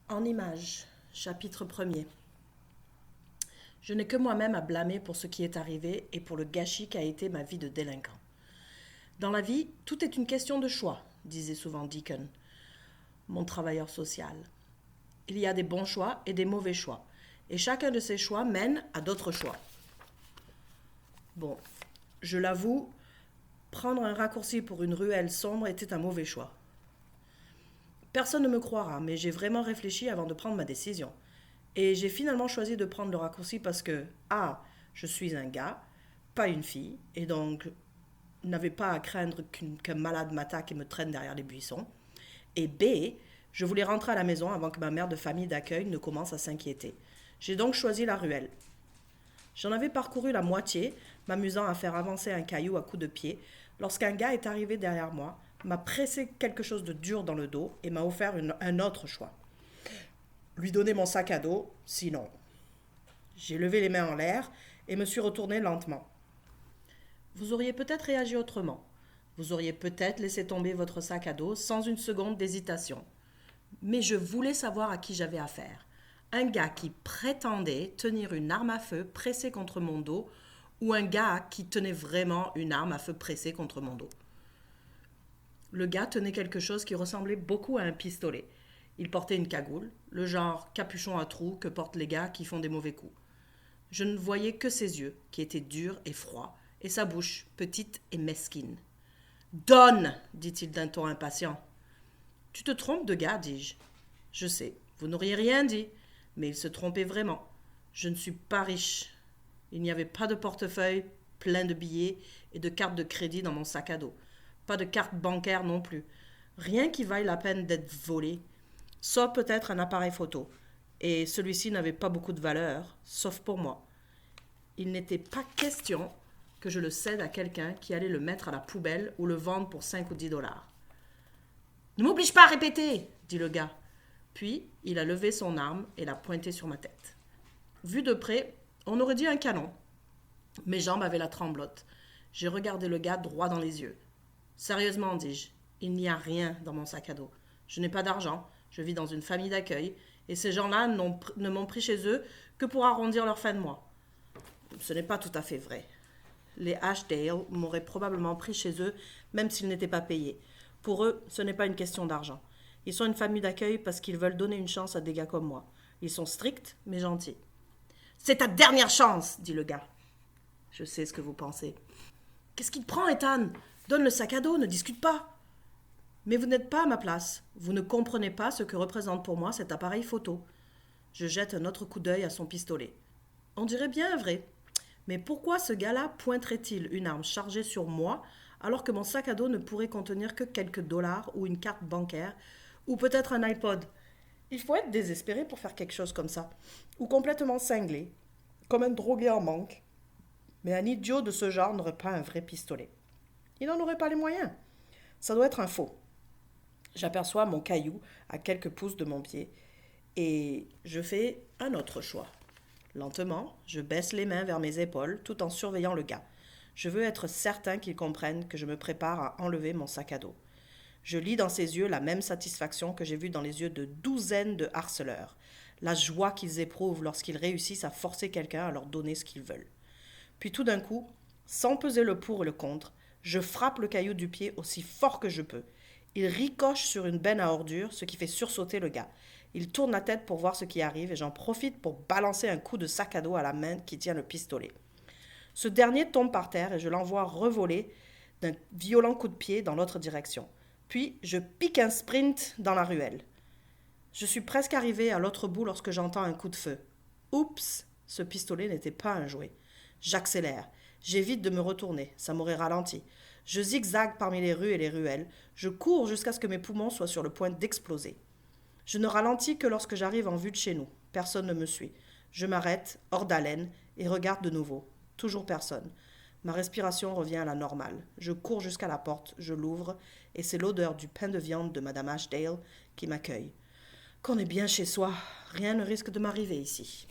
En images, chapitre 1er. Je n'ai que moi-même à blâmer pour ce qui est arrivé et pour le gâchis qu'a été ma vie de délinquant. Dans la vie, tout est une question de choix, disait souvent Deacon, mon travailleur social. Il y a des bons choix et des mauvais choix, et chacun de ces choix mène à d'autres choix. Bon, je l'avoue, prendre un raccourci pour une ruelle sombre était un mauvais choix. Personne ne me croira, mais j'ai vraiment réfléchi avant de prendre ma décision. Et j'ai finalement choisi de prendre le raccourci parce que, A, je suis un gars, pas une fille, et donc n'avais pas à craindre qu'un malade m'attaque et me traîne derrière les buissons. Et B, je voulais rentrer à la maison avant que ma mère de famille d'accueil ne commence à s'inquiéter. J'ai donc choisi la ruelle. J'en avais parcouru la moitié, m'amusant à faire avancer un caillou à coups de pied, lorsqu'un gars est arrivé derrière moi, m'a pressé quelque chose de dur dans le dos et m'a offert un autre choix. Lui donner mon sac à dos, sinon. J'ai levé les mains en l'air et me suis retourné lentement. Vous auriez peut-être réagi autrement. Vous auriez peut-être laissé tomber votre sac à dos sans une seconde d'hésitation. Mais je voulais savoir à qui j'avais affaire. Un gars qui prétendait tenir une arme à feu pressée contre mon dos ou un gars qui tenait vraiment une arme à feu pressée contre mon dos. Le gars tenait quelque chose qui ressemblait beaucoup à un pistolet. Il portait une cagoule, le genre capuchon à trous que portent les gars qui font des mauvais coups. Je ne voyais que ses yeux, qui étaient durs et froids, et sa bouche, petite et mesquine. Donne, dit-il d'un ton impatient. Tu te trompes de gars, dis-je. Je sais, vous n'auriez rien dit, mais il se trompait vraiment. Je ne suis pas riche. Il n'y avait pas de portefeuille plein de billets et de cartes de crédit dans mon sac à dos. Pas de carte bancaire non plus. Rien qui vaille la peine d'être volé. Sauf peut-être un appareil photo. Et celui-ci n'avait pas beaucoup de valeur, sauf pour moi. Il n'était pas question que je le cède à quelqu'un qui allait le mettre à la poubelle ou le vendre pour 5 ou 10 dollars. Ne m'oblige pas à répéter, dit le gars. Puis, il a levé son arme et l'a pointée sur ma tête. Vu de près, on aurait dit un canon. Mes jambes avaient la tremblote. J'ai regardé le gars droit dans les yeux. Sérieusement, dis-je, il n'y a rien dans mon sac à dos. Je n'ai pas d'argent, je vis dans une famille d'accueil, et ces gens-là ne m'ont pris chez eux que pour arrondir leur fin de mois. Ce n'est pas tout à fait vrai. Les Ashdale m'auraient probablement pris chez eux, même s'ils n'étaient pas payés. Pour eux, ce n'est pas une question d'argent. Ils sont une famille d'accueil parce qu'ils veulent donner une chance à des gars comme moi. Ils sont stricts, mais gentils. C'est ta dernière chance, dit le gars. Je sais ce que vous pensez. Qu'est-ce qui te prend, Ethan? Donne le sac à dos, ne discute pas. Mais vous n'êtes pas à ma place. Vous ne comprenez pas ce que représente pour moi cet appareil photo. Je jette un autre coup d'œil à son pistolet. On dirait bien vrai. Mais pourquoi ce gars-là pointerait-il une arme chargée sur moi alors que mon sac à dos ne pourrait contenir que quelques dollars ou une carte bancaire ou peut-être un iPod? Il faut être désespéré pour faire quelque chose comme ça. Ou complètement cinglé, comme un drogué en manque. Mais un idiot de ce genre n'aurait pas un vrai pistolet. Il n'en aurait pas les moyens. Ça doit être un faux. J'aperçois mon caillou à quelques pouces de mon pied et je fais un autre choix. Lentement, je baisse les mains vers mes épaules tout en surveillant le gars. Je veux être certain qu'il comprenne que je me prépare à enlever mon sac à dos. Je lis dans ses yeux la même satisfaction que j'ai vue dans les yeux de douzaines de harceleurs, la joie qu'ils éprouvent lorsqu'ils réussissent à forcer quelqu'un à leur donner ce qu'ils veulent. Puis tout d'un coup, sans peser le pour et le contre, je frappe le caillou du pied aussi fort que je peux. Il ricoche sur une benne à ordures, ce qui fait sursauter le gars. Il tourne la tête pour voir ce qui arrive et j'en profite pour balancer un coup de sac à dos à la main qui tient le pistolet. Ce dernier tombe par terre et je l'envoie revoler d'un violent coup de pied dans l'autre direction. Puis je pique un sprint dans la ruelle. Je suis presque arrivé à l'autre bout lorsque j'entends un coup de feu. Oups, ce pistolet n'était pas un jouet. J'accélère. J'évite de me retourner, ça m'aurait ralenti. Je zigzague parmi les rues et les ruelles. Je cours jusqu'à ce que mes poumons soient sur le point d'exploser. Je ne ralentis que lorsque j'arrive en vue de chez nous. Personne ne me suit. Je m'arrête, hors d'haleine, et regarde de nouveau. Toujours personne. Ma respiration revient à la normale. Je cours jusqu'à la porte, je l'ouvre, et c'est l'odeur du pain de viande de Madame Ashdale qui m'accueille. Qu'on est bien chez soi, rien ne risque de m'arriver ici.